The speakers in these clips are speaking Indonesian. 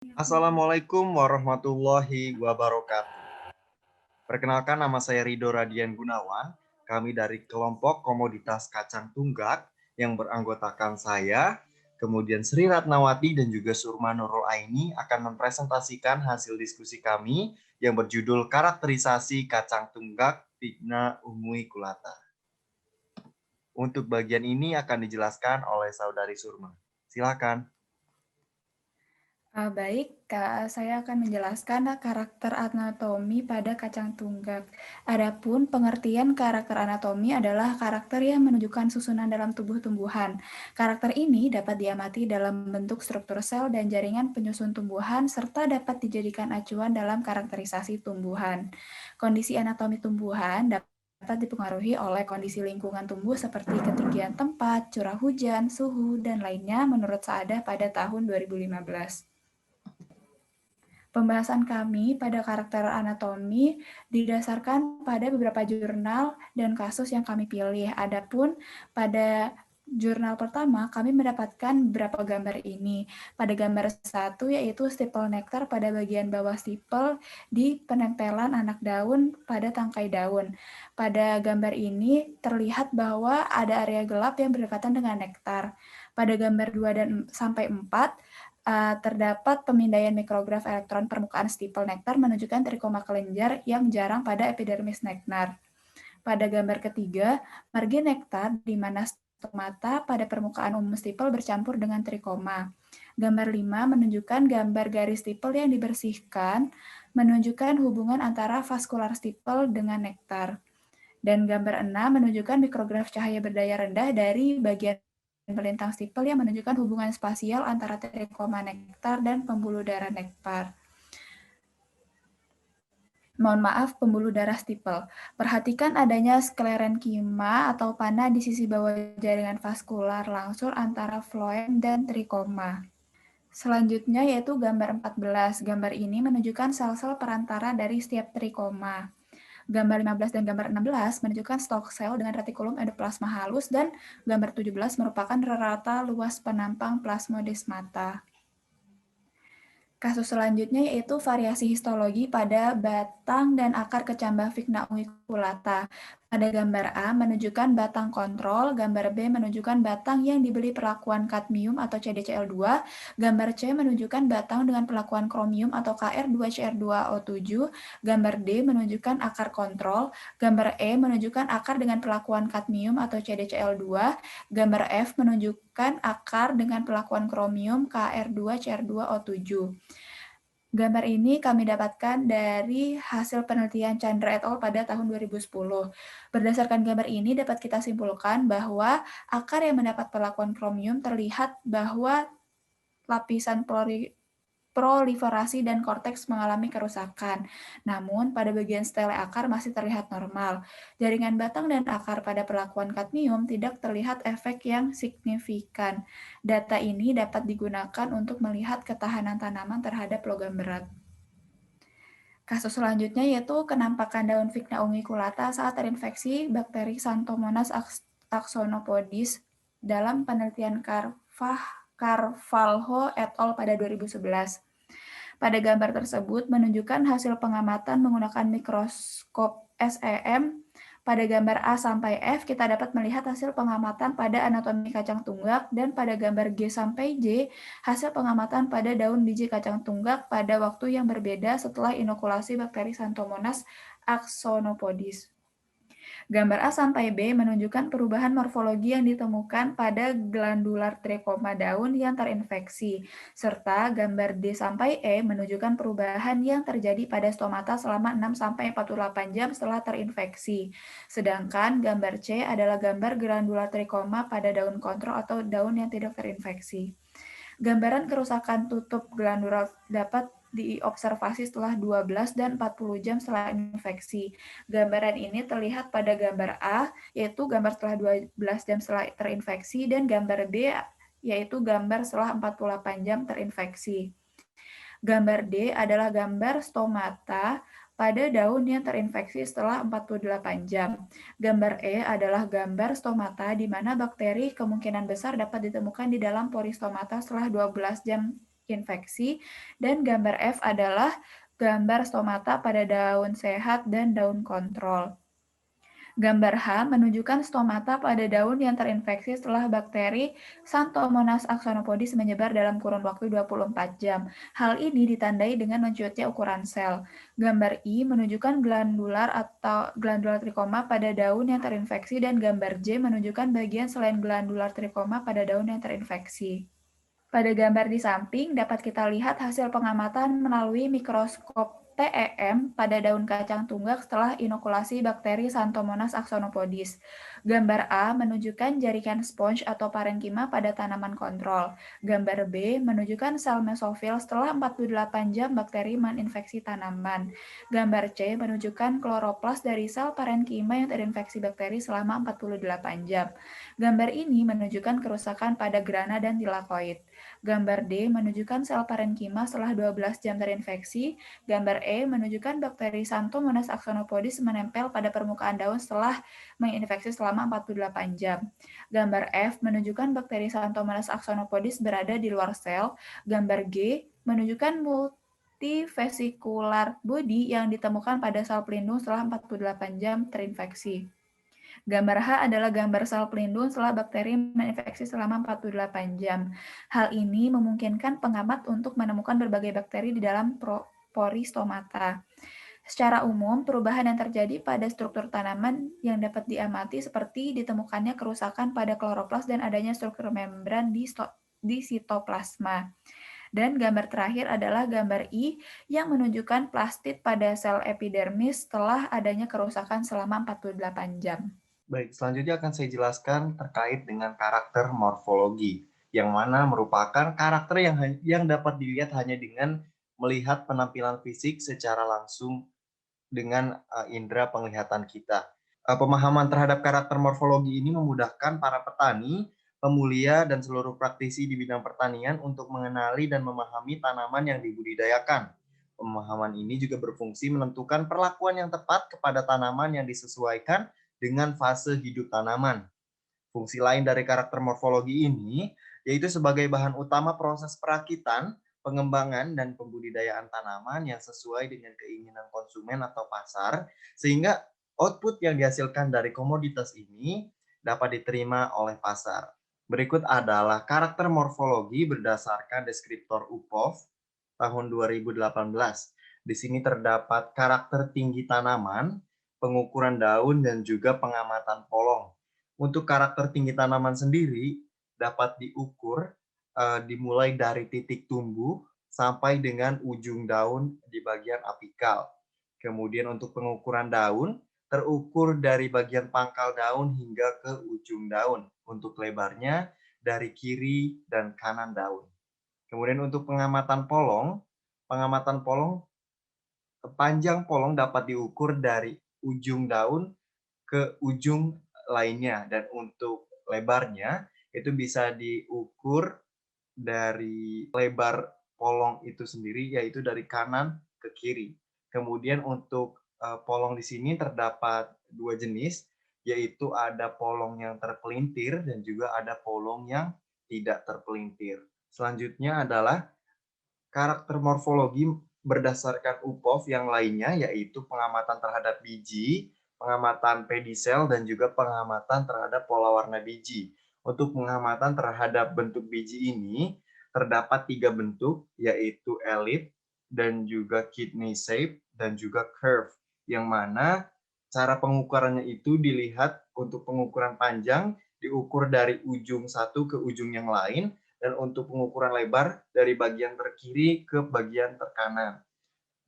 Assalamualaikum warahmatullahi wabarakatuh. Perkenalkan, nama saya Rido Radian Gunawan. Kami dari kelompok komoditas kacang tunggak yang beranggotakan saya, kemudian Sri Ratnawati dan juga Surma Nurul Aini akan mempresentasikan hasil diskusi kami yang berjudul karakterisasi kacang tunggak Vigna Umui Kulata. Untuk bagian ini akan dijelaskan oleh Saudari Surma. Silakan. Baik, Kak, saya akan menjelaskan karakter anatomi pada kacang tunggak. Adapun pengertian karakter anatomi adalah karakter yang menunjukkan susunan dalam tubuh tumbuhan. Karakter ini dapat diamati dalam bentuk struktur sel dan jaringan penyusun tumbuhan, serta dapat dijadikan acuan dalam karakterisasi tumbuhan. Kondisi anatomi tumbuhan dapat dipengaruhi oleh kondisi lingkungan tumbuh seperti ketinggian tempat, curah hujan, suhu, dan lainnya menurut Saadah pada tahun 2015. Pembahasan kami pada karakter anatomi didasarkan pada beberapa jurnal dan kasus yang kami pilih. Adapun pada jurnal pertama, kami mendapatkan beberapa gambar ini. Pada gambar 1, yaitu stipel nektar pada bagian bawah stipel di penempelan anak daun pada tangkai daun. Pada gambar ini terlihat bahwa ada area gelap yang berdekatan dengan nektar. Pada gambar 2 dan sampai 4, terdapat pemindaian mikrograf elektron permukaan stipel nektar menunjukkan trikoma kelenjar yang jarang pada epidermis nektar. Pada gambar ketiga, margin nektar di mana stomata pada permukaan umum stipel bercampur dengan trikoma. Gambar 5 menunjukkan gambar garis stipel yang dibersihkan, menunjukkan hubungan antara vaskular stipel dengan nektar. Dan gambar 6 menunjukkan mikrograf cahaya berdaya rendah dari bagian melintang stipel yang menunjukkan hubungan spasial antara trikoma nektar dan pembuluh darah nektar. Mohon maaf, pembuluh darah stipel. Perhatikan adanya sklerenkima atau panah di sisi bawah jaringan vaskular langsung antara floem dan trikoma. Selanjutnya yaitu gambar 14. Gambar ini menunjukkan sel-sel perantara dari setiap trikoma. Gambar 15 dan gambar 16 menunjukkan stalk sel dengan retikulum endoplasma halus, dan gambar 17 merupakan rata luas penampang plasmodesmata. Kasus selanjutnya yaitu variasi histologi pada batang dan akar kecambah Vigna unguiculata. Pada gambar A menunjukkan batang kontrol, gambar B menunjukkan batang yang diberi perlakuan kadmium atau CDCl2, gambar C menunjukkan batang dengan perlakuan kromium atau Kr2Cr2O7, gambar D menunjukkan akar kontrol, gambar E menunjukkan akar dengan perlakuan kadmium atau CDCl2, gambar F menunjukkan akar dengan perlakuan kromium Kr2Cr2O7. Gambar ini kami dapatkan dari hasil penelitian Chandra et al. Pada tahun 2010. Berdasarkan gambar ini dapat kita simpulkan bahwa akar yang mendapat perlakuan kromium terlihat bahwa lapisan proliferasi dan korteks mengalami kerusakan. Namun, pada bagian stele akar masih terlihat normal. Jaringan batang dan akar pada perlakuan kadmium tidak terlihat efek yang signifikan. Data ini dapat digunakan untuk melihat ketahanan tanaman terhadap logam berat. Kasus selanjutnya yaitu kenampakan daun Vigna unguiculata saat terinfeksi bakteri Xanthomonas axonopodis dalam penelitian Carvalho et al. Pada 2011. Pada gambar tersebut menunjukkan hasil pengamatan menggunakan mikroskop SEM. Pada gambar A sampai F, kita dapat melihat hasil pengamatan pada anatomi kacang tunggak, dan pada gambar G sampai J, hasil pengamatan pada daun biji kacang tunggak pada waktu yang berbeda setelah inokulasi bakteri Xanthomonas axonopodis. Gambar A sampai B menunjukkan perubahan morfologi yang ditemukan pada glandular trikoma daun yang terinfeksi, serta gambar D sampai E menunjukkan perubahan yang terjadi pada stomata selama 6 sampai 48 jam setelah terinfeksi. Sedangkan gambar C adalah gambar glandular trikoma pada daun kontrol atau daun yang tidak terinfeksi. Gambaran kerusakan tutup glandular dapat diobservasi setelah 12 dan 40 jam setelah infeksi. Gambaran ini terlihat pada gambar A, yaitu gambar setelah 12 jam setelah terinfeksi, dan gambar B, yaitu gambar setelah 48 jam terinfeksi. Gambar D adalah gambar stomata pada daun yang terinfeksi setelah 48 jam. Gambar E adalah gambar stomata di mana bakteri kemungkinan besar dapat ditemukan di dalam pori stomata setelah 12 jam terinfeksi, dan gambar F adalah gambar stomata pada daun sehat dan daun kontrol. Gambar H menunjukkan stomata pada daun yang terinfeksi setelah bakteri Xanthomonas axonopodis menyebar dalam kurun waktu 24 jam. Hal ini ditandai dengan mencutnya ukuran sel. Gambar I menunjukkan glandular atau glandular trikoma pada daun yang terinfeksi, dan gambar J menunjukkan bagian selain glandular trikoma pada daun yang terinfeksi. Pada gambar di samping dapat kita lihat hasil pengamatan melalui mikroskop TEM pada daun kacang tunggak setelah inokulasi bakteri Xanthomonas axonopodis. Gambar A menunjukkan jaringan sponge atau parenkima pada tanaman kontrol. Gambar B menunjukkan sel mesofil setelah 48 jam bakteri menginfeksi tanaman. Gambar C menunjukkan kloroplas dari sel parenkima yang terinfeksi bakteri selama 48 jam. Gambar ini menunjukkan kerusakan pada grana dan tilakoid. Gambar D menunjukkan sel parenkima setelah 12 jam terinfeksi. Gambar E menunjukkan bakteri Xanthomonas axonopodis menempel pada permukaan daun setelah menginfeksi selama 48 jam. Gambar F menunjukkan bakteri Xanthomonas axonopodis berada di luar sel. Gambar G menunjukkan multivesicular body yang ditemukan pada sel pelindung setelah 48 jam terinfeksi. Gambar H adalah gambar sel pelindung setelah bakteri menginfeksi selama 48 jam. Hal ini memungkinkan pengamat untuk menemukan berbagai bakteri di dalam pori stomata. Secara umum, perubahan yang terjadi pada struktur tanaman yang dapat diamati seperti ditemukannya kerusakan pada kloroplas dan adanya struktur membran di sitoplasma. Dan gambar terakhir adalah gambar I yang menunjukkan plastid pada sel epidermis setelah adanya kerusakan selama 48 jam. Baik, selanjutnya akan saya jelaskan terkait dengan karakter morfologi, yang mana merupakan karakter yang dapat dilihat hanya dengan melihat penampilan fisik secara langsung dengan indera penglihatan kita. Pemahaman terhadap karakter morfologi ini memudahkan para petani, pemulia, dan seluruh praktisi di bidang pertanian untuk mengenali dan memahami tanaman yang dibudidayakan. Pemahaman ini juga berfungsi menentukan perlakuan yang tepat kepada tanaman yang disesuaikan dengan fase hidup tanaman. Fungsi lain dari karakter morfologi ini yaitu sebagai bahan utama proses perakitan, pengembangan, dan pembudidayaan tanaman yang sesuai dengan keinginan konsumen atau pasar, sehingga output yang dihasilkan dari komoditas ini dapat diterima oleh pasar. Berikut adalah karakter morfologi berdasarkan deskriptor UPOV tahun 2018. Di sini terdapat karakter tinggi tanaman, pengukuran daun, dan juga pengamatan polong. Untuk karakter tinggi tanaman sendiri dapat diukur dimulai dari titik tumbuh sampai dengan ujung daun di bagian apikal. Kemudian untuk pengukuran daun terukur dari bagian pangkal daun hingga ke ujung daun. Untuk lebarnya dari kiri dan kanan daun. Kemudian untuk pengamatan polong panjang polong dapat diukur dari ujung daun ke ujung lainnya, dan untuk lebarnya itu bisa diukur dari lebar polong itu sendiri, yaitu dari kanan ke kiri. Kemudian untuk polong di sini terdapat dua jenis, yaitu ada polong yang terpelintir dan juga ada polong yang tidak terpelintir. Selanjutnya adalah karakter morfologi berdasarkan UPOV yang lainnya, yaitu pengamatan terhadap biji, pengamatan pedicel, dan juga pengamatan terhadap pola warna biji. Untuk pengamatan terhadap bentuk biji ini, terdapat 3 bentuk, yaitu elip, dan juga kidney shape, dan juga curve, yang mana cara pengukurannya itu dilihat untuk pengukuran panjang, diukur dari ujung satu ke ujung yang lain, dan untuk pengukuran lebar dari bagian terkiri ke bagian terkanan.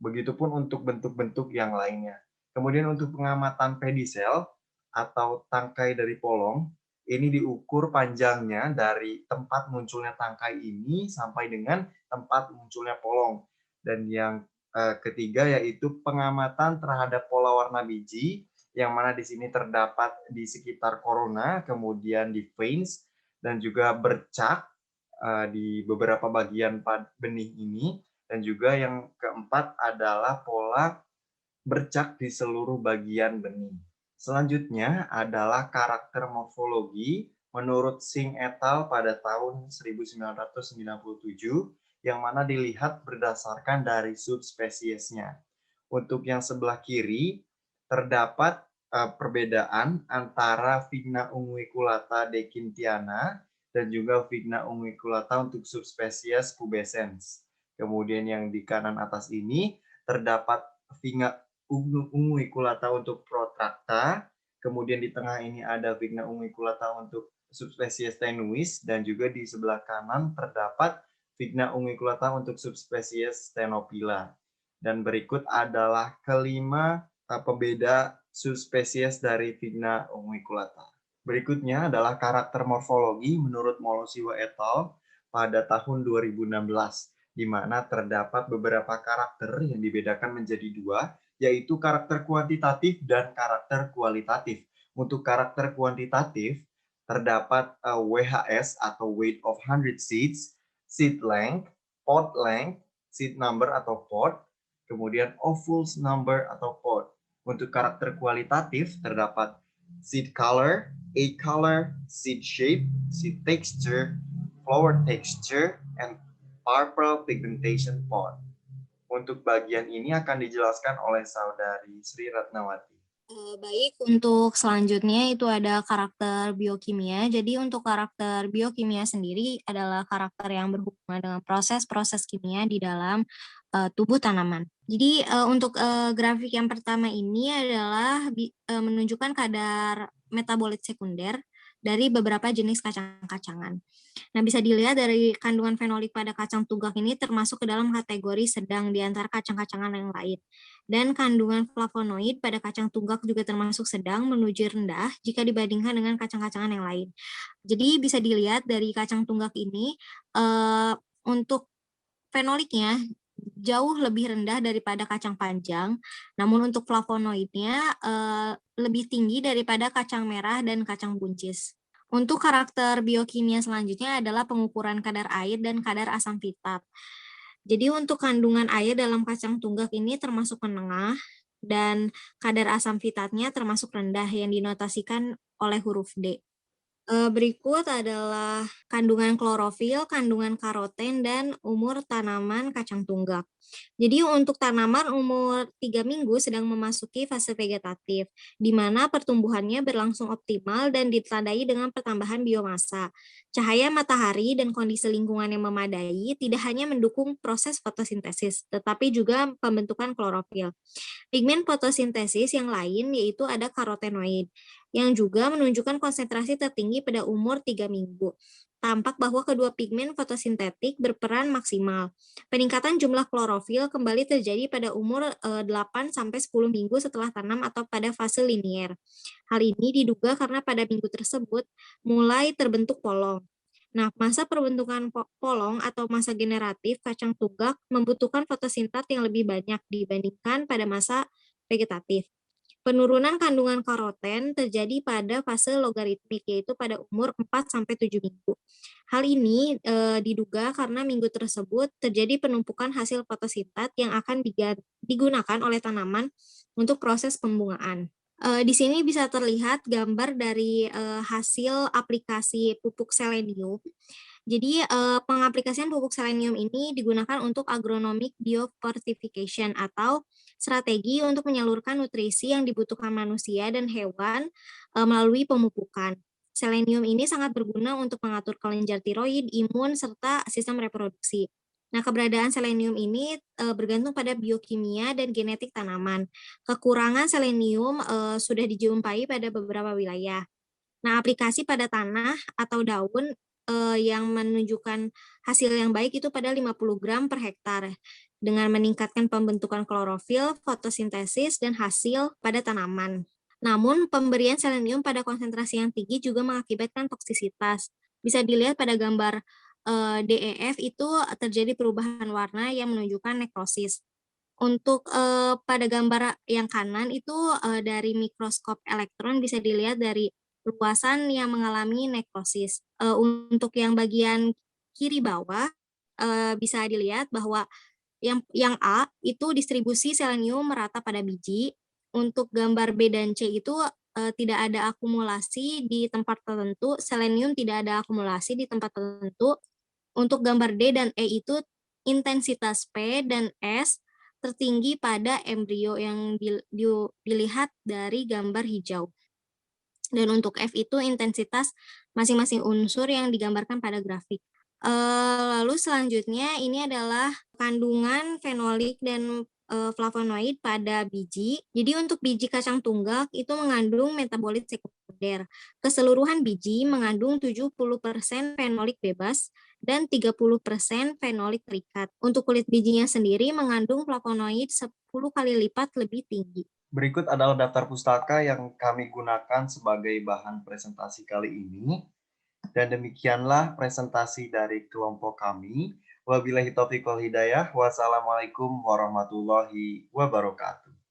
Begitupun untuk bentuk-bentuk yang lainnya. Kemudian untuk pengamatan pedicel atau tangkai dari polong, ini diukur panjangnya dari tempat munculnya tangkai ini sampai dengan tempat munculnya polong. Dan yang ketiga yaitu pengamatan terhadap pola warna biji, yang mana di sini terdapat di sekitar korona, kemudian di veins, dan juga bercak di beberapa bagian benih ini, dan juga yang keempat adalah pola bercak di seluruh bagian benih. Selanjutnya adalah karakter morfologi menurut Singh et al. Pada tahun 1997, yang mana dilihat berdasarkan dari subspesiesnya. Untuk yang sebelah kiri, terdapat perbedaan antara Vigna unguiculata decinthiana dan juga Vigna unguiculata untuk subspesies pubescens. Kemudian yang di kanan atas ini terdapat Vigna unguiculata untuk protracta, kemudian di tengah ini ada Vigna unguiculata untuk subspesies tenuis, dan juga di sebelah kanan terdapat Vigna unguiculata untuk subspesies stenophylla. Dan berikut adalah kelima pembeda subspesies dari Vigna unguiculata. Berikutnya adalah karakter morfologi menurut Molosiwa et al. Pada tahun 2016, di mana terdapat beberapa karakter yang dibedakan menjadi dua, yaitu karakter kuantitatif dan karakter kualitatif. Untuk karakter kuantitatif, terdapat WHS atau weight of 100 seeds, seed length, pod length, seed number atau pod, kemudian ovules number atau pod. Untuk karakter kualitatif terdapat seed color, egg color, seed shape, seed texture, flower texture, and purple pigmentation pod. Untuk bagian ini akan dijelaskan oleh saudari Sri Ratnawati. Baik, untuk selanjutnya itu ada karakter biokimia. Jadi untuk karakter biokimia sendiri adalah karakter yang berhubungan dengan proses-proses kimia di dalam tubuh tanaman. Jadi untuk grafik yang pertama ini adalah menunjukkan kadar metabolit sekunder dari beberapa jenis kacang-kacangan. Nah, bisa dilihat dari kandungan fenolik pada kacang tunggak ini termasuk ke dalam kategori sedang di antara kacang-kacangan yang lain. Dan kandungan flavonoid pada kacang tunggak juga termasuk sedang menuju rendah jika dibandingkan dengan kacang-kacangan yang lain. Jadi bisa dilihat dari kacang tunggak ini untuk fenoliknya jauh lebih rendah daripada kacang panjang, namun untuk flavonoidnya lebih tinggi daripada kacang merah dan kacang buncis. Untuk karakter biokimia selanjutnya adalah pengukuran kadar air dan kadar asam fitat. Jadi untuk kandungan air dalam kacang tunggak ini termasuk menengah dan kadar asam fitatnya termasuk rendah yang dinotasikan oleh huruf D. Berikut adalah kandungan klorofil, kandungan karoten, dan umur tanaman kacang tunggak. Jadi untuk tanaman umur 3 minggu sedang memasuki fase vegetatif, di mana pertumbuhannya berlangsung optimal dan ditandai dengan pertambahan biomasa. Cahaya matahari dan kondisi lingkungan yang memadai tidak hanya mendukung proses fotosintesis, tetapi juga pembentukan klorofil. Pigmen fotosintesis yang lain yaitu ada karotenoid, yang juga menunjukkan konsentrasi tertinggi pada umur 3 minggu. Tampak bahwa kedua pigmen fotosintetik berperan maksimal. Peningkatan jumlah klorofil kembali terjadi pada umur 8-10 minggu setelah tanam atau pada fase linier. Hal ini diduga karena pada minggu tersebut mulai terbentuk polong. Nah, masa perbentukan polong atau masa generatif kacang tunggak membutuhkan fotosintat yang lebih banyak dibandingkan pada masa vegetatif. Penurunan kandungan karoten terjadi pada fase logaritmik, yaitu pada umur 4-7 minggu. Hal ini diduga karena minggu tersebut terjadi penumpukan hasil fotosintat yang akan digunakan oleh tanaman untuk proses pembungaan. Di sini bisa terlihat gambar dari hasil aplikasi pupuk selenium. Jadi pengaplikasian pupuk selenium ini digunakan untuk agronomic biofortification atau strategi untuk menyalurkan nutrisi yang dibutuhkan manusia dan hewan melalui pemupukan. Selenium ini sangat berguna untuk mengatur kelenjar tiroid, imun, serta sistem reproduksi. Nah, keberadaan selenium ini bergantung pada biokimia dan genetik tanaman. Kekurangan selenium sudah dijumpai pada beberapa wilayah. Nah, aplikasi pada tanah atau daun yang menunjukkan hasil yang baik itu pada 50 gram per hektar dengan meningkatkan pembentukan klorofil, fotosintesis, dan hasil pada tanaman. Namun, pemberian selenium pada konsentrasi yang tinggi juga mengakibatkan toksisitas. Bisa dilihat pada gambar DEF itu terjadi perubahan warna yang menunjukkan nekrosis. Untuk pada gambar yang kanan itu dari mikroskop elektron bisa dilihat dari luasan yang mengalami nekrosis. Untuk yang bagian kiri bawah bisa dilihat bahwa yang A itu distribusi selenium merata pada biji. Untuk gambar B dan C itu tidak ada akumulasi di tempat tertentu, selenium tidak ada akumulasi di tempat tertentu. Untuk gambar D dan E itu intensitas P dan S tertinggi pada embrio yang dilihat dari gambar hijau. Dan untuk F itu intensitas masing-masing unsur yang digambarkan pada grafik. Lalu selanjutnya ini adalah kandungan fenolik dan flavonoid pada biji. Jadi untuk biji kacang tunggak itu mengandung metabolit sekunder. Keseluruhan biji mengandung 70% fenolik bebas dan 30% fenolik terikat. Untuk kulit bijinya sendiri mengandung flavonoid 10 kali lipat lebih tinggi. Berikut adalah daftar pustaka yang kami gunakan sebagai bahan presentasi kali ini. Dan demikianlah presentasi dari kelompok kami. Wabillahi taufiq wal hidayah. Wassalamualaikum warahmatullahi wabarakatuh.